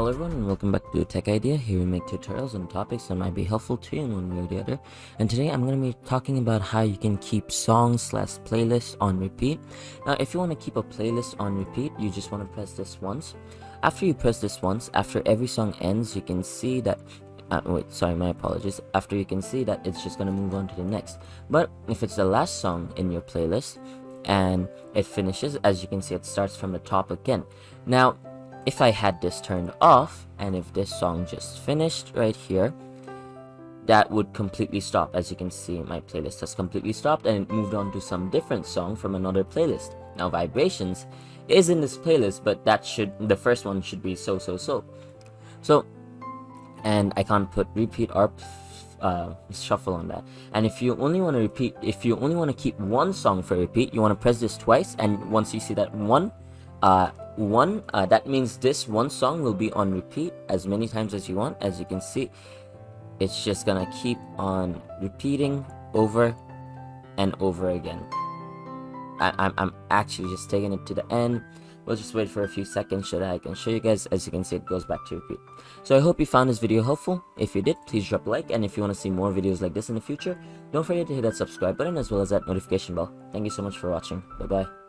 Hello everyone and welcome back to Tech Idea. Here we make tutorials on topics that might be helpful to you in one way or the other. And today I'm going to be talking about how you can keep songs/playlists on repeat. Now if you want to keep a playlist on repeat, you just want to press this once. After you press this once, after every song ends, you can see that my apologies. After you can see that it's just going to move on to the next. But if it's the last song in your playlist and it finishes, as you can see, it starts from the top again. Now if I had this turned off, and if this song just finished right here, that would completely stop. As you can see, my playlist has completely stopped and it moved on to some different song from another playlist. Now Vibrations is in this playlist, but the first one should be so, and I can't put repeat or shuffle on that. And if you only want to keep one song for repeat, you want to press this twice, and once you see that that means this one song will be on repeat as many times as you want. As you can see, it's just gonna keep on repeating over and over again. I'm actually just taking it to the end. We'll just wait for a few seconds so that I can show you guys. As you can see, it goes back to repeat. So I hope you found this video helpful. If you did, please drop a like, and if you want to see more videos like this in the future, don't forget to hit that subscribe button as well as that notification bell. Thank you so much for watching. Bye bye.